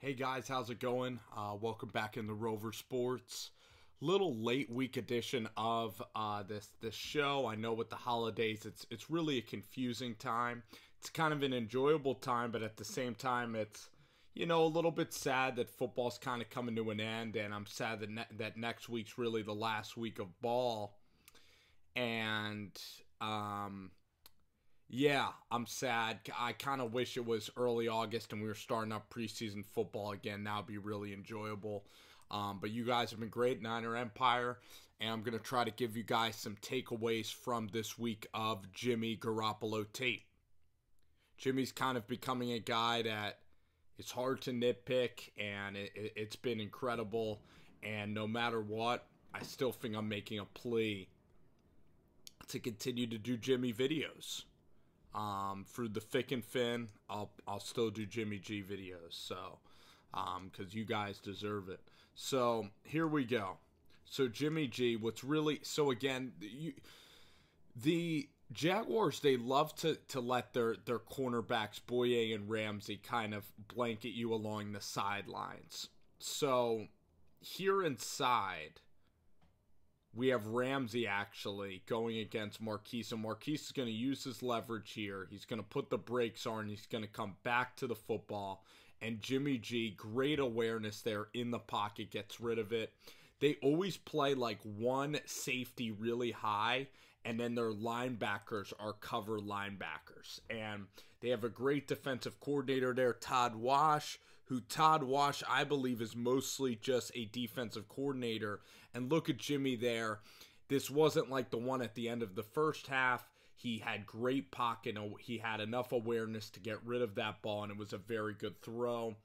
Hey guys, how's it going? Welcome back in the Rover Sports. Little late week edition of this show. I know with the holidays, it's really a confusing time. It's kind of an enjoyable time, but at the same time, it's a little bit sad that football's kind of coming to an end, and I'm sad that next week's really the last week of ball. And yeah, I'm sad. I kind of wish it was early August and we were starting up preseason football again. That would be really enjoyable. But you guys have been great, Niner Empire, and I'm going to try to give you guys some takeaways from this week of Jimmy Garoppolo tape. Jimmy's kind of becoming a guy that it's hard to nitpick, and it's been incredible. And no matter what, I still think I'm making a plea to continue to do Jimmy videos. For the thick and thin, I'll still do Jimmy G videos, so because you guys deserve it. So here we go. So Jimmy G, again, the Jaguars, they love to let their cornerbacks Boye and Ramsey kind of blanket you along the sidelines. So here inside, we have Ramsey actually going against Marquise, and Marquise is going to use his leverage here. He's going to put the brakes on. He's going to come back to the football, and Jimmy G, great awareness there in the pocket, gets rid of it. They always play like one safety really high, and then their linebackers are cover linebackers. And they have a great defensive coordinator there, Todd Wash, I believe is mostly just a defensive coordinator. And look at Jimmy there. This wasn't like the one at the end of the first half. He had great pocket. He had enough awareness to get rid of that ball, and it was a very good throw.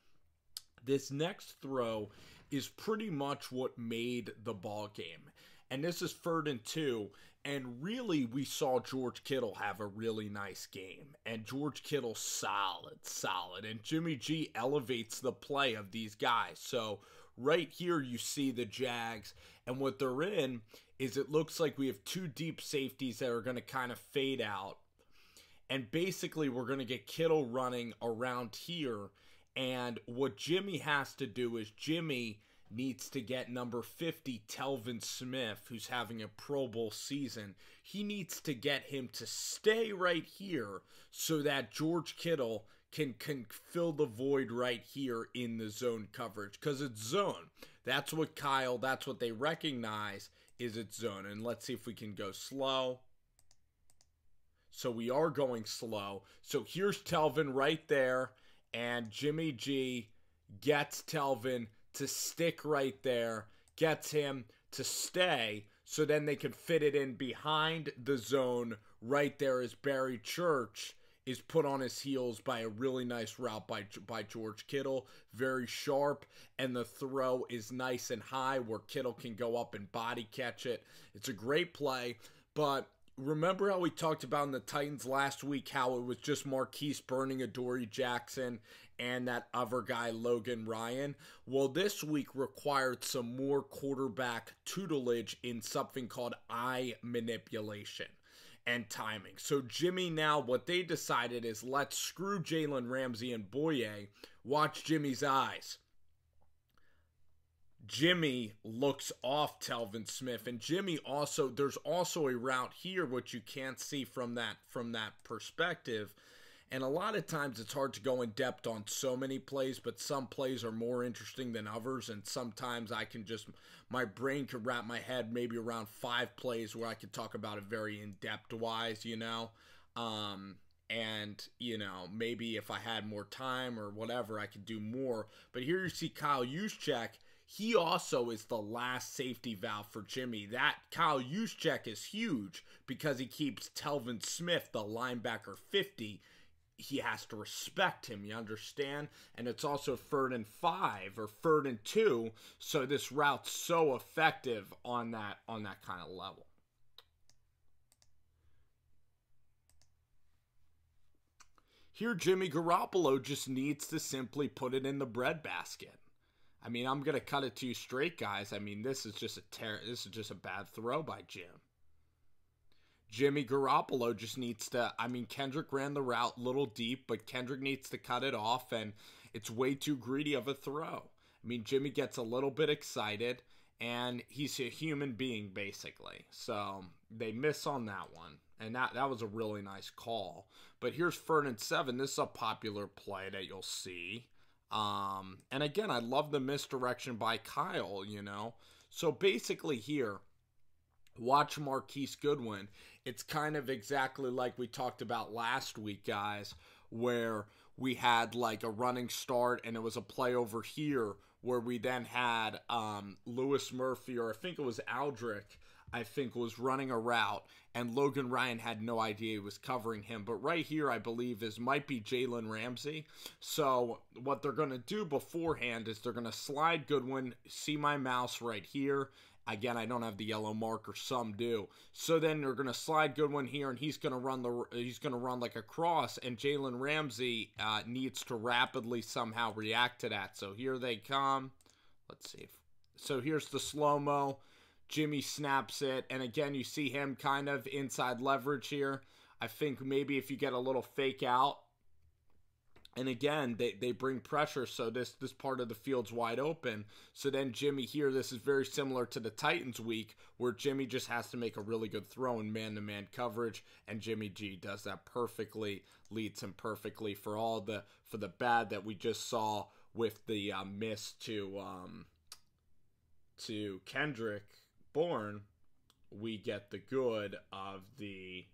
This next throw is pretty much what made the ball game. And this is 3rd and 2. And really, we saw George Kittle have a really nice game. And George Kittle, solid. And Jimmy G elevates the play of these guys. So right here, you see the Jags. And what they're in is it looks like we have 2 deep safeties that are going to kind of fade out. And basically, we're going to get Kittle running around here. And what Jimmy has to do is Jimmy needs to get number 50, Telvin Smith, who's having a Pro Bowl season. He needs to get him to stay right here so that George Kittle can fill the void right here in the zone coverage, because it's zone. That's what they recognize is it's zone. And let's see if we can go slow. So we are going slow. So here's Telvin right there, and Jimmy G gets Telvin to stick right there, gets him to stay, so then they can fit it in behind the zone right there as Barry Church is put on his heels by a really nice route by George Kittle. Very sharp, and the throw is nice and high where Kittle can go up and body catch it. It's a great play, but remember how we talked about in the Titans last week how it was just Marquise burning Adoree Jackson and that other guy, Logan Ryan? Well, this week required some more quarterback tutelage in something called eye manipulation and timing. So Jimmy now, what they decided is let's screw Jalen Ramsey and Boye. Watch Jimmy's eyes. Jimmy looks off Telvin Smith, and Jimmy also, there's also a route here which you can't see from that perspective. And a lot of times it's hard to go in depth on so many plays, but some plays are more interesting than others, and sometimes my brain can wrap my head maybe around 5 plays where I could talk about it very in-depth wise, and, maybe if I had more time or whatever, I could do more. But here you see Kyle Juszczyk. He also is the last safety valve for Jimmy. That Kyle Juszczyk is huge because he keeps Telvin Smith, the linebacker 50. He has to respect him, you understand? And it's also 3rd and 5 or 3rd and 2, so this route's so effective on that kind of level. Here, Jimmy Garoppolo just needs to simply put it in the breadbasket. I mean, I'm gonna cut it to you straight, guys. I mean, this is just a bad throw by Jim. Jimmy Garoppolo just needs to, I mean, Kendrick ran the route a little deep, but Kendrick needs to cut it off, and it's way too greedy of a throw. I mean, Jimmy gets a little bit excited, and he's a human being, basically. So they miss on that one, and that was a really nice call. But here's 3rd and 7. This is a popular play that you'll see. And again, I love the misdirection by Kyle, you know. So basically here, watch Marquise Goodwin. It's kind of exactly like we talked about last week, guys, where we had like a running start and it was a play over here where we then had Lewis Murphy, or I think it was Aldrich, I think was running a route, and Logan Ryan had no idea he was covering him. But right here, I believe, might be Jalen Ramsey. So what they're going to do beforehand is they're going to slide Goodwin. See my mouse right here. Again, I don't have the yellow marker. Some do. So then they're going to slide Goodwin here, and he's going to run like a cross, and Jalen Ramsey needs to rapidly somehow react to that. So here they come. Let's see. So here's the slow-mo. Jimmy snaps it, and again, you see him kind of inside leverage here. I think maybe if you get a little fake out, and again, they bring pressure, so this part of the field's wide open. So then Jimmy here, this is very similar to the Titans week, where Jimmy just has to make a really good throw in man-to-man coverage, and Jimmy G does that perfectly, leads him perfectly for the bad that we just saw with the miss to Kendrick Bourne. We get the good of the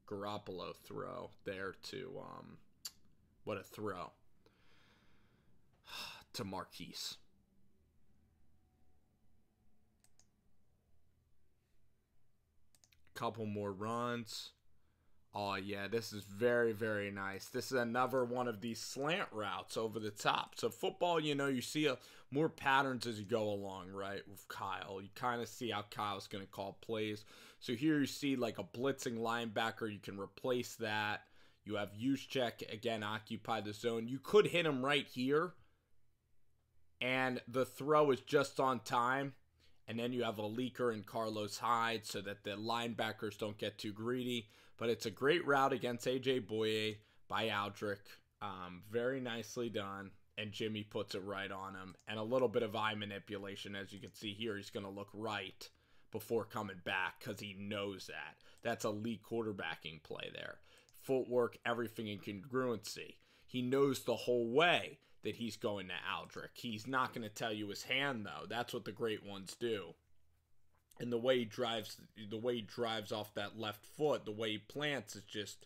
Garoppolo throw there to what a throw to Marquise. Couple more runs. Oh yeah, this is very, very nice. This is another one of these slant routes over the top. So football, you know, you see more patterns as you go along, right? With Kyle, you kind of see how Kyle's going to call plays. So here you see like a blitzing linebacker. You can replace that. You have Juszczyk, again, occupy the zone. You could hit him right here, and the throw is just on time. And then you have a leaker and Carlos Hyde so that the linebackers don't get too greedy. But it's a great route against A.J. Boye by Aldrich. Very nicely done. And Jimmy puts it right on him. And a little bit of eye manipulation. As you can see here, he's going to look right before coming back because he knows that. That's elite quarterbacking play there. Footwork, everything in congruency. He knows the whole way that he's going to Aldrich. He's not going to tell you his hand, though. That's what the great ones do. And the way he drives off that left foot, the way he plants is just,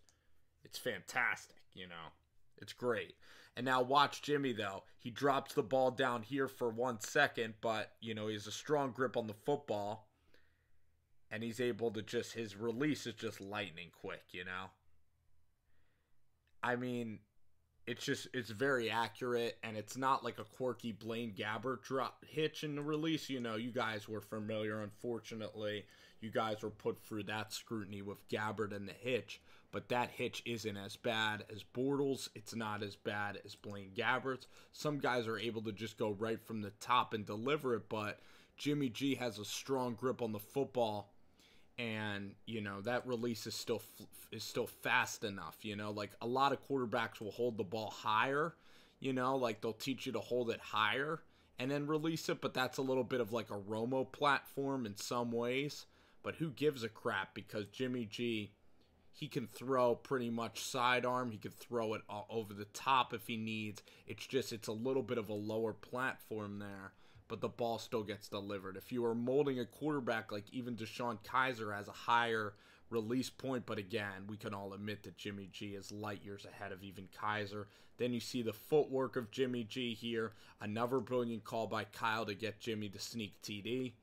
it's fantastic, you know. It's great. And now watch Jimmy, though. He drops the ball down here for 1 second, but, you know, he has a strong grip on the football. And he's able to just, his release is just lightning quick, you know. I mean, it's very accurate, and it's not like a quirky Blaine Gabbert drop hitch in the release. You know, you guys were familiar, unfortunately. You guys were put through that scrutiny with Gabbert and the hitch, but that hitch isn't as bad as Bortles. It's not as bad as Blaine Gabbert's. Some guys are able to just go right from the top and deliver it, but Jimmy G has a strong grip on the football. And, you know, that release is still fast enough, you know. Like, a lot of quarterbacks will hold the ball higher, you know. Like, they'll teach you to hold it higher and then release it. But that's a little bit of like a Romo platform in some ways. But who gives a crap? Because Jimmy G, he can throw pretty much sidearm. He can throw it over the top if he needs. It's a little bit of a lower platform there. But the ball still gets delivered. If you are molding a quarterback like even DeShone Kizer has a higher release point, but again, we can all admit that Jimmy G is light years ahead of even Kizer. Then you see the footwork of Jimmy G here. Another brilliant call by Kyle to get Jimmy to sneak TD.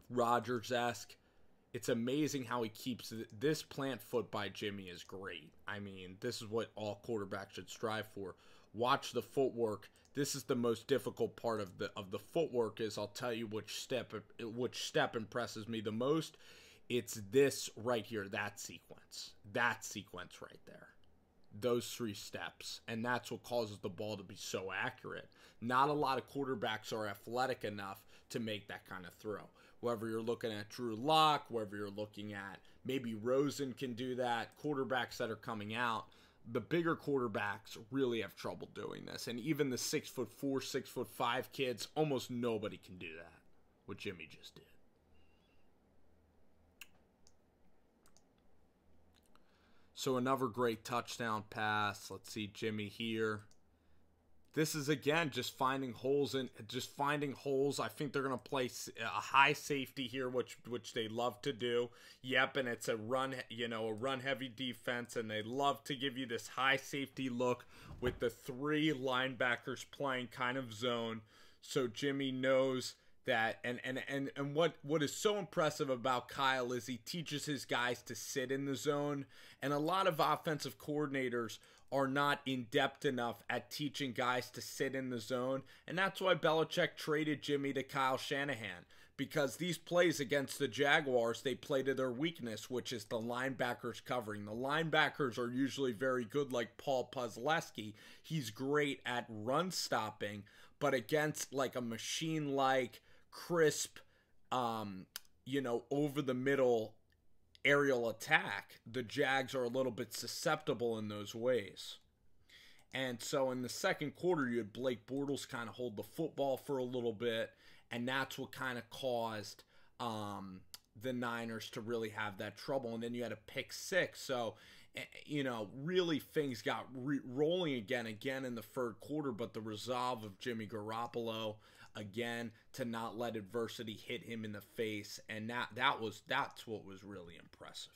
Rodgers-esque. It's amazing how he keeps this plant foot by Jimmy is great. I mean, this is what all quarterbacks should strive for. Watch the footwork. This is the most difficult part of the footwork. Is I'll tell you which step impresses me the most. It's this right here, that sequence right there, those 3 steps, and that's what causes the ball to be so accurate. Not a lot of quarterbacks are athletic enough to make that kind of throw. whether you're looking at Drew Lock, whether you're looking at maybe Rosen can do that, quarterbacks that are coming out. The bigger quarterbacks really have trouble doing this. And even the 6'4", 6'5" kids, almost nobody can do that, what Jimmy just did. So another great touchdown pass. Let's see Jimmy here. This is, again, just finding holes. I think they're going to play a high safety here, which they love to do. Yep, and it's a run heavy defense, and they love to give you this high safety look with the 3 linebackers playing kind of zone. So Jimmy knows that, and what is so impressive about Kyle is he teaches his guys to sit in the zone, and a lot of offensive coordinators are not in depth enough at teaching guys to sit in the zone, and that's why Belichick traded Jimmy to Kyle Shanahan, because these plays against the Jaguars, they play to their weakness, which is the linebackers covering. The linebackers are usually very good, like Paul Puzleski. He's great at run stopping, but against like a machine like crisp, over the middle aerial attack, the Jags are a little bit susceptible in those ways. And so in the second quarter, you had Blake Bortles kind of hold the football for a little bit, and that's what kind of caused the Niners to really have that trouble. And then you had a pick 6. So, really things got rolling again in the third quarter, but the resolve of Jimmy Garopollo, again, to not let adversity hit him in the face, and that's what was really impressive.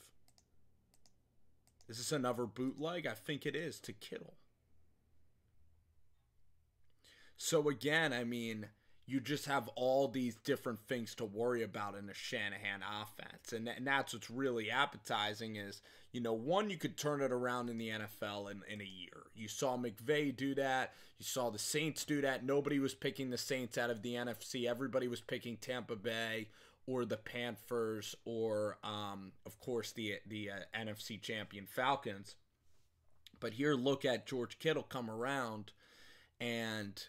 Is this another bootleg? I think it is, to Kittle. So again, I mean, you just have all these different things to worry about in a Shanahan offense. And that's what's really appetizing is, one, you could turn it around in the NFL in a year. You saw McVay do that. You saw the Saints do that. Nobody was picking the Saints out of the NFC. Everybody was picking Tampa Bay or the Panthers or, of course, the NFC champion Falcons. But here, look at George Kittle come around, and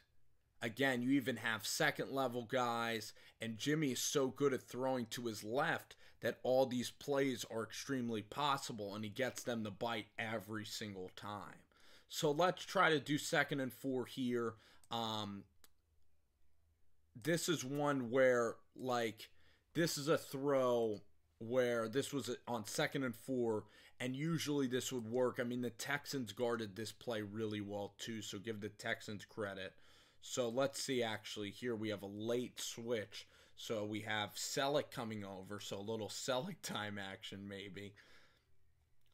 again, you even have second-level guys, and Jimmy is so good at throwing to his left that all these plays are extremely possible, and he gets them to bite every single time. So let's try to do 2nd and 4 here. This is one where, this is a throw where this was on 2nd and 4, and usually this would work. I mean, the Texans guarded this play really well, too, so give the Texans credit. So let's see, actually, here we have a late switch. So we have Selleck coming over, so a little Selleck time action maybe.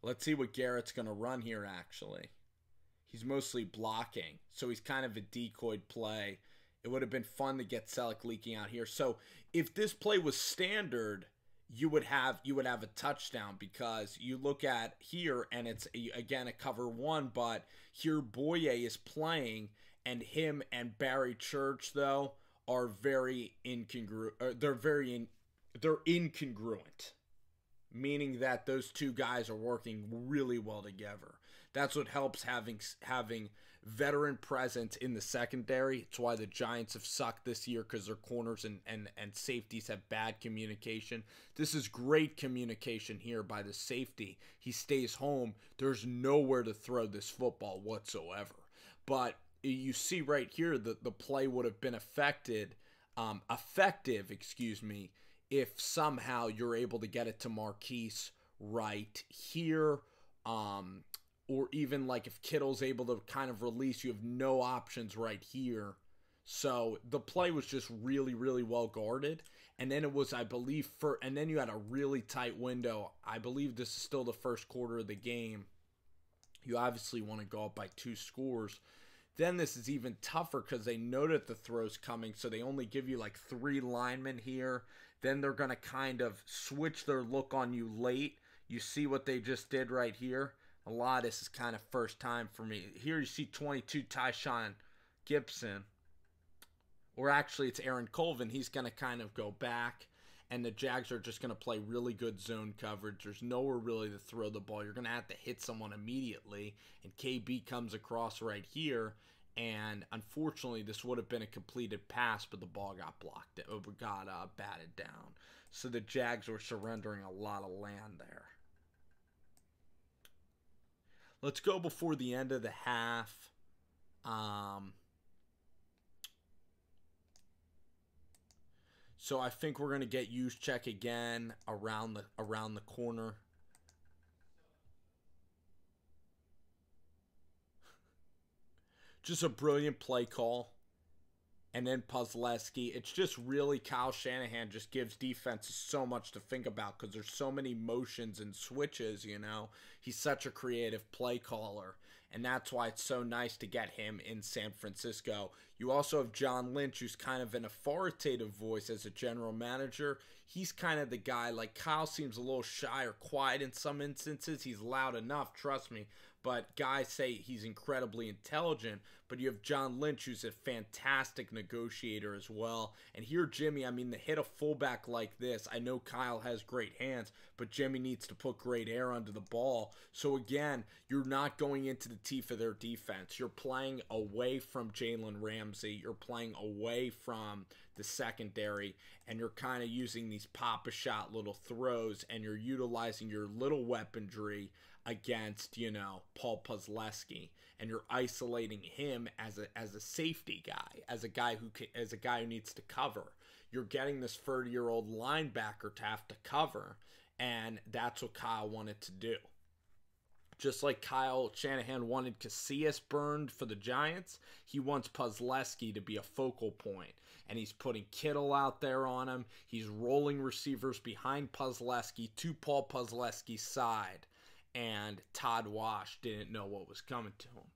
Let's see what Garrett's going to run here, actually. He's mostly blocking, so he's kind of a decoy play. It would have been fun to get Selleck leaking out here. So if this play was standard, you would have a touchdown, because you look at here, and it's, again, a cover 1, but here Boye is playing, and him and Barry Church, though, are very incongruent. They're incongruent, meaning that those two guys are working really well together. That's what helps having veteran presence in the secondary. It's why the Giants have sucked this year, because their corners and safeties have bad communication. This is great communication here by the safety. He stays home. There's nowhere to throw this football whatsoever. But you see right here that the play would have been effective, if somehow you're able to get it to Marquise right here, or even like if Kittle's able to kind of release, you have no options right here. So the play was just really, really well guarded. And then it was, I believe, and then you had a really tight window. I believe this is still the first quarter of the game. You obviously want to go up by 2 scores. Then this is even tougher because they know that the throw's coming, so they only give you like 3 linemen here. Then they're going to kind of switch their look on you late. You see what they just did right here? A lot of this is kind of first time for me. Here you see 22 Tyshawn Gibson. Or actually it's Aaron Colvin. He's going to kind of go back, and the Jags are just going to play really good zone coverage. There's nowhere really to throw the ball. You're going to have to hit someone immediately, and KB comes across right here, And unfortunately, this would have been a completed pass, but the ball got blocked. It got batted down. So the Jags were surrendering a lot of land there. Let's go before the end of the half. So I think we're gonna get Juszczyk again around the corner. Just a brilliant play call. And then Puzleski. It's just really Kyle Shanahan just gives defenses so much to think about because there's so many motions and switches, you know. He's such a creative play caller. And that's why it's so nice to get him in San Francisco. You also have John Lynch, who's kind of an authoritative voice as a general manager. He's kind of the guy, like Kyle seems a little shy or quiet in some instances. He's loud enough, trust me. But guys say he's incredibly intelligent. But you have John Lynch, who's a fantastic negotiator as well. And here, Jimmy, I mean, to hit a fullback like this, I know Kyle has great hands, but Jimmy needs to put great air under the ball. So again, you're not going into the teeth of their defense. You're playing away from Jalen Ramsey. You're playing away from the secondary, and you're kind of using these pop-a-shot little throws, and you're utilizing your little weaponry against, you know, Paul Puzleski, and you're isolating him as a safety guy, as a guy who needs to cover. You're getting this 30-year-old linebacker to have to cover, and that's what Kyle wanted to do. Just like Kyle Shanahan wanted Casillas burned for the Giants, he wants Puzleski to be a focal point. And he's putting Kittle out there on him. He's rolling receivers behind Puzleski to Paul Puzleski's side. And Todd Wash didn't know what was coming to him.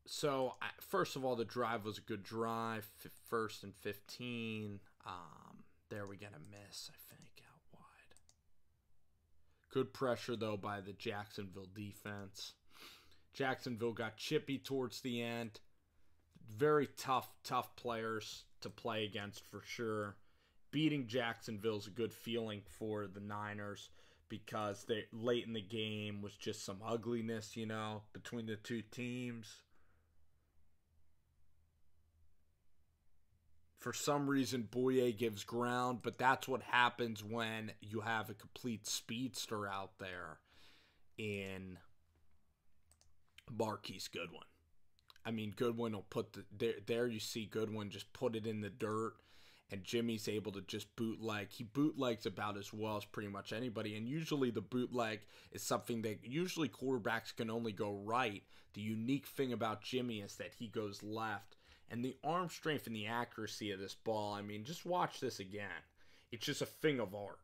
So, first of all, the drive was a good drive. First and 15. There we get a miss, I think, out wide. Good pressure, though, by the Jacksonville defense. Jacksonville got chippy towards the end. Very tough players to play against for sure. Beating Jacksonville is a good feeling for the Niners because they late in the game was just some ugliness, you know, between the two teams. For some reason, Boye gives ground, but that's what happens when you have a complete speedster out there in Marquise Goodwin. I mean, Goodwin will put there you see Goodwin just put it in the dirt, and Jimmy's able to just bootleg. He bootlegs about as well as pretty much anybody, and usually the bootleg is something that usually quarterbacks can only go right. The unique thing about Jimmy is that he goes left, and the arm strength and the accuracy of this ball, I mean, just watch this again. It's just a thing of art.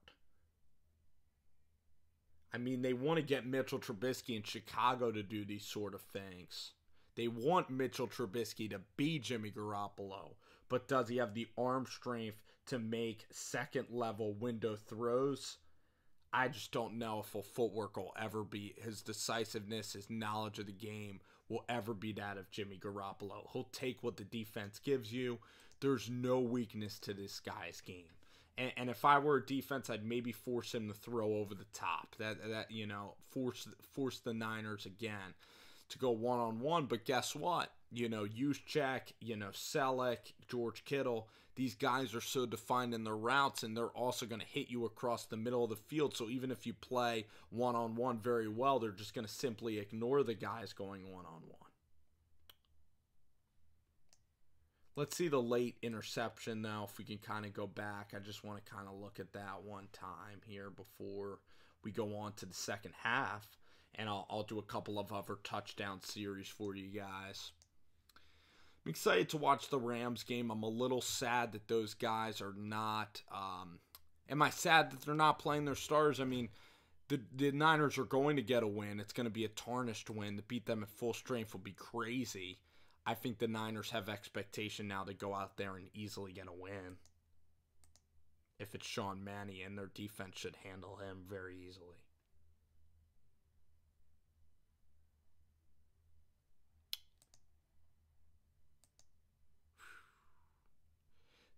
I mean, they want to get Mitchell Trubisky in Chicago to do these sort of things. They want Mitchell Trubisky to be Jimmy Garoppolo. But does he have the arm strength to make second-level window throws? I just don't know if Footwork will ever be. His decisiveness, his knowledge of the game will ever be that of Jimmy Garoppolo. He'll take what the defense gives you. There's no weakness to this guy's game. And if I were a defense, I'd maybe force him to throw over the top. That you know, force the Niners again to go one-on-one. But guess what? You know, Juszczyk, you know, Selleck, George Kittle, these guys are so defined in their routes, and they're also going to hit you across the middle of the field. So even if you play one-on-one very well, they're just going to simply ignore the guys going one-on-one. Let's see the late interception now, if we can kind of go back. I just want to kind of look at that one time here before we go on to the second half. And I'll do a couple of other touchdown series for you guys. I'm excited to watch the Rams game. I'm a little sad that those guys are not... am I sad that they're not playing their stars? I mean, the Niners are going to get a win. It's going to be a tarnished win. To beat them at full strength will be crazy. I think the Niners have expectation now to go out there and easily get a win. If it's Sean Mannion, their defense should handle him very easily.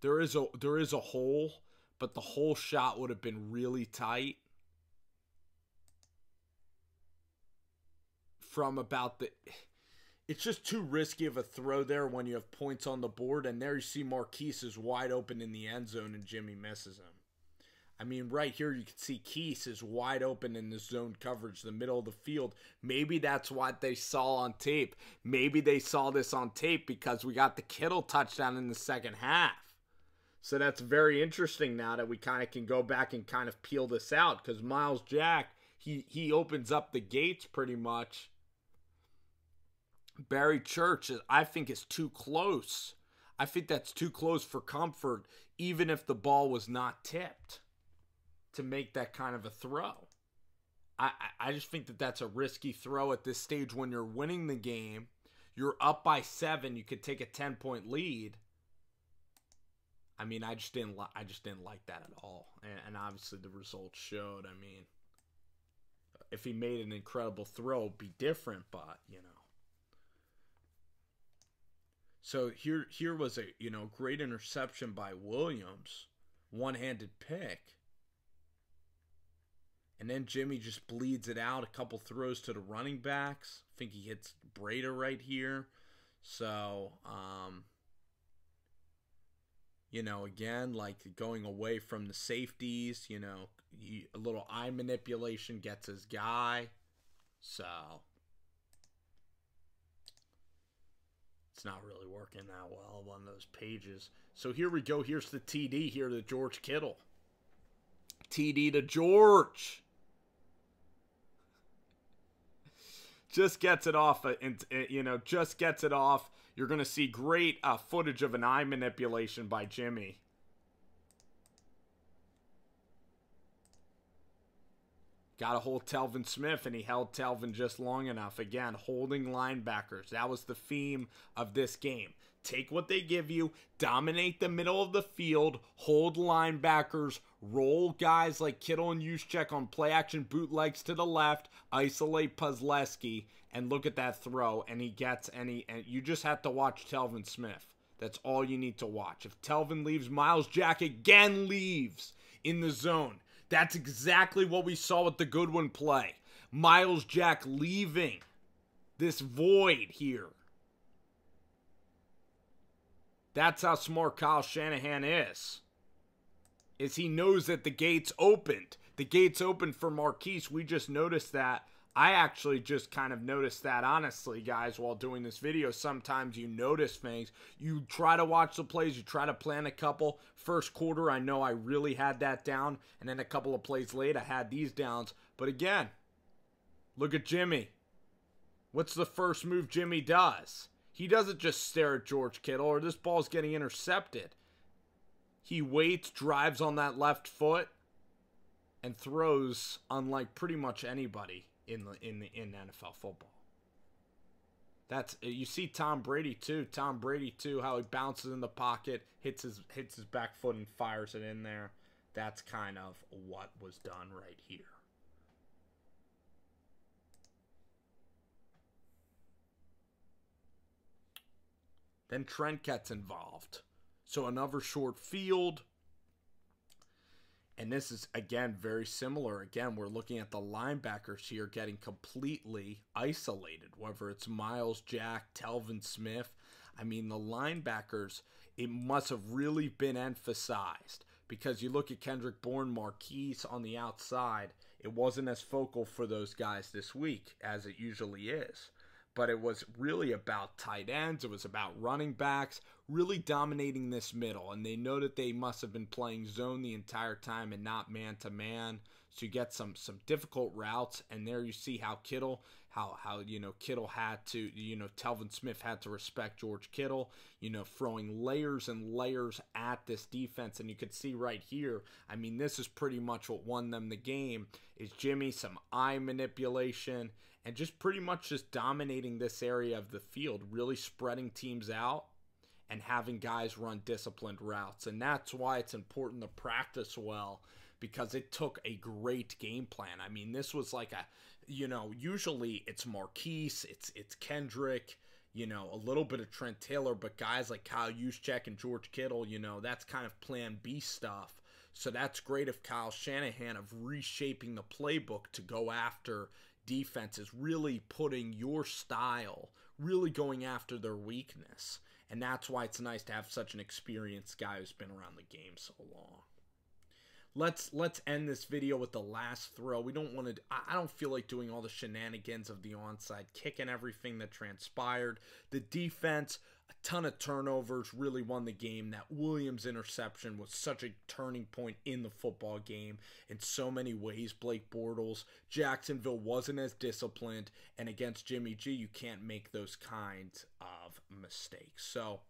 There is a hole, but the whole shot would have been really tight. from about the... It's just too risky of a throw there when you have points on the board, and there you see Marquise is wide open in the end zone, and Jimmy misses him. I mean, right here you can see Keese is wide open in the zone coverage, the middle of the field. Maybe that's what they saw on tape. Maybe they saw this on tape because we got the Kittle touchdown in the second half. So that's very interesting now that we kind of can go back and kind of peel this out, because Miles Jack, he opens up the gates pretty much. Barry Church, I think, is too close. I think that's too close for comfort, even if the ball was not tipped, to make that kind of a throw. I just think that that's a risky throw at this stage when you're winning the game. You're up by 7. You could take a 10-point lead. I mean, I just didn't like that at all. And obviously the results showed. I mean, if he made an incredible throw, it'd be different, but, you know. So here was a, you know, great interception by Williams. One-handed pick. And then Jimmy just bleeds it out. A couple throws to the running backs. I think he hits Breda right here. So, you know, again, like going away from the safeties, you know, a little eye manipulation gets his guy. So, it's not really working that well on those pages. So here we go. Here's the TD here to George Kittle. TD to George. Just gets it off, you know, just gets it off. You're going to see great footage of an eye manipulation by Jimmy. Got to hold Telvin Smith, and he held Telvin just long enough. Again, holding linebackers. That was the theme of this game. Take what they give you, dominate the middle of the field, hold linebackers, roll guys like Kittle and Juszczyk on play-action bootlegs to the left, isolate Puzleski, and look at that throw, and he gets any. And you just have to watch Telvin Smith. That's all you need to watch. If Telvin leaves, Miles Jack again leaves in the zone. That's exactly what we saw with the Goodwin play. Miles Jack leaving this void here. That's how smart Kyle Shanahan is he knows that the gates opened. The gates opened for Marquise. We just noticed that. I actually just kind of noticed that, honestly, guys, while doing this video. Sometimes you notice things. You try to watch the plays. You try to plan a couple. First quarter, I know I really had that down. And then a couple of plays later, I had these downs. But again, look at Jimmy. What's the first move Jimmy does? He doesn't just stare at George Kittle, or this ball's getting intercepted. He waits, drives on that left foot, and throws unlike pretty much anybody in NFL football. That's, you see Tom Brady too. How he bounces in the pocket, hits his back foot and fires it in there. That's kind of what was done right here. Then Trent gets involved. So another short field. And this is, again, very similar. Again, we're looking at the linebackers here getting completely isolated, whether it's Miles Jack, Telvin Smith. I mean, the linebackers, it must have really been emphasized, because you look at Kendrick Bourne, Marquise on the outside, it wasn't as focal for those guys this week as it usually is. But it was really about tight ends. It was about running backs really dominating this middle. And they know that they must have been playing zone the entire time and not man-to-man. So you get some difficult routes. And there you see how Kittle, Kittle had to, Telvin Smith had to respect George Kittle, throwing layers and layers at this defense. And you could see right here, I mean, this is pretty much what won them the game, is Jimmy, some eye manipulation, and just pretty much just dominating this area of the field, really spreading teams out and having guys run disciplined routes. And that's why it's important to practice well, because it took a great game plan. I mean, this was like usually it's Marquise, it's Kendrick, a little bit of Trent Taylor, but guys like Kyle Juszczyk and George Kittle, that's kind of plan B stuff. So that's great of Kyle Shanahan of reshaping the playbook to go after defenses really putting your style, really going after their weakness. And that's why it's nice to have such an experienced guy who's been around the game so long. Let's end this video with the last throw. We don't want to. I don't feel like doing all the shenanigans of the onside kick and everything that transpired. The defense, a ton of turnovers, really won the game. That Williams interception was such a turning point in the football game in so many ways. Blake Bortles, Jacksonville wasn't as disciplined, and against Jimmy G, you can't make those kinds of mistakes. So,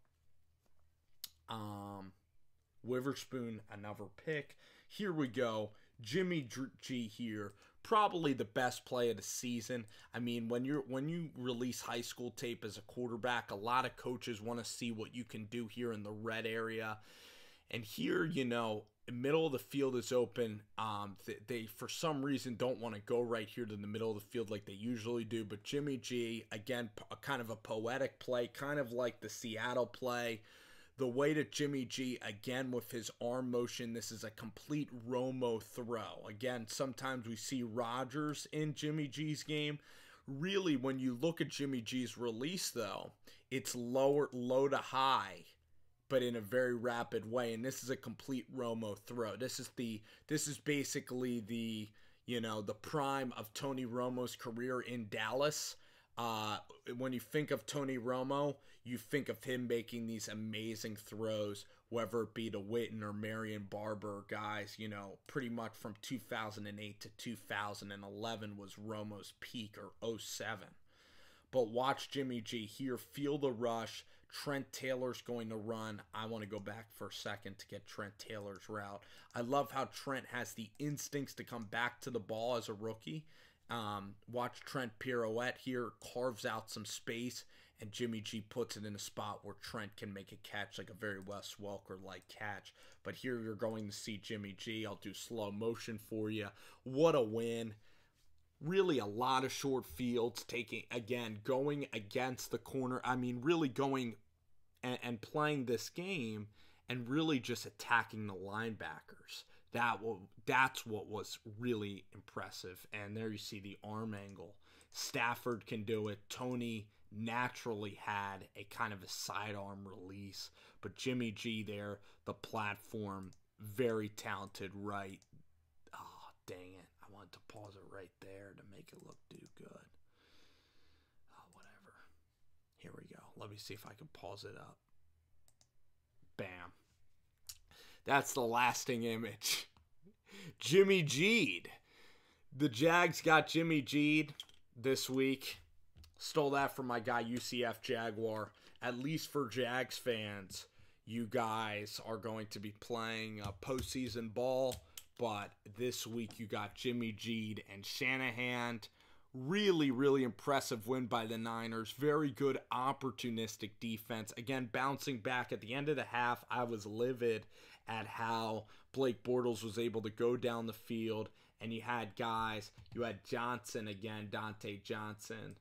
Witherspoon, another pick. Here we go. Jimmy G here. Probably the best play of the season. I mean, when you release high school tape as a quarterback, a lot of coaches want to see what you can do here in the red area. And here, you know, the middle of the field is open. They for some reason don't want to go right here to the middle of the field like they usually do. But Jimmy G, again, kind of a poetic play, kind of like the Seattle play. The way that Jimmy G, again, with his arm motion, this is a complete Romo throw. Again, sometimes we see Rodgers in Jimmy G's game. Really, when you look at Jimmy G's release, though, it's low to high, but in a very rapid way. And this is a complete Romo throw. This is basically the prime of Tony Romo's career in Dallas. When you think of Tony Romo, you think of him making these amazing throws, whether it be to Witten or Marion Barber, guys, pretty much from 2008 to 2011 was Romo's peak, or 07. But watch Jimmy G here, feel the rush. Trent Taylor's going to run. I want to go back for a second to get Trent Taylor's route. I love how Trent has the instincts to come back to the ball as a rookie. Watch Trent pirouette here, carves out some space, and Jimmy G puts it in a spot where Trent can make a catch, like a very Wes Welker-like catch. But here you're going to see Jimmy G. I'll do slow motion for you. What a win. Really a lot of short fields, going against the corner. I mean, really going and playing this game and really just attacking the linebackers. That's what was really impressive. And there you see the arm angle. Stafford can do it. Tony naturally had a kind of a sidearm release. But Jimmy G there, the platform, very talented right. Oh, dang it. I wanted to pause it right there to make it look good. Oh, whatever. Here we go. Let me see if I can pause it up. Bam. That's the lasting image. Jimmy G'd. The Jags got Jimmy G'd this week. Stole that from my guy, UCF Jaguar. At least for Jags fans, you guys are going to be playing postseason ball. But this week you got Jimmy G'd and Shanahan. Really, really impressive win by the Niners. Very good opportunistic defense. Again, bouncing back at the end of the half, I was livid at how Blake Bortles was able to go down the field. And you had guys, you had Johnson again, Dante Johnson,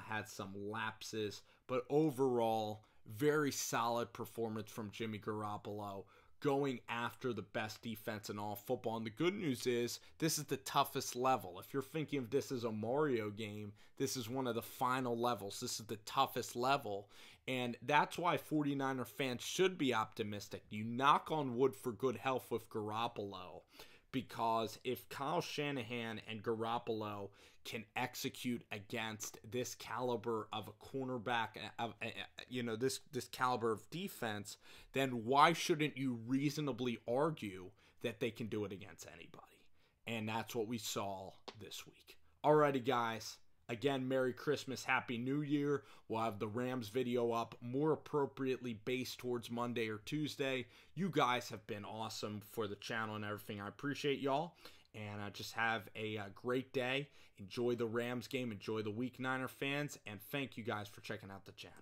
had some lapses. But overall, very solid performance from Jimmy Garoppolo, going after the best defense in all football. And the good news is, this is the toughest level. If you're thinking of this as a Mario game, this is one of the final levels. This is the toughest level. And that's why 49er fans should be optimistic. You knock on wood for good health with Garoppolo, because if Kyle Shanahan and Garoppolo can execute against this caliber of a cornerback, this caliber of defense, then why shouldn't you reasonably argue that they can do it against anybody? And that's what we saw this week. Alrighty, guys. Again, Merry Christmas, Happy New Year. We'll have the Rams video up more appropriately based towards Monday or Tuesday. You guys have been awesome for the channel and everything. I appreciate y'all. And just have a great day. Enjoy the Rams game. Enjoy the week, Niner fans. And thank you guys for checking out the channel.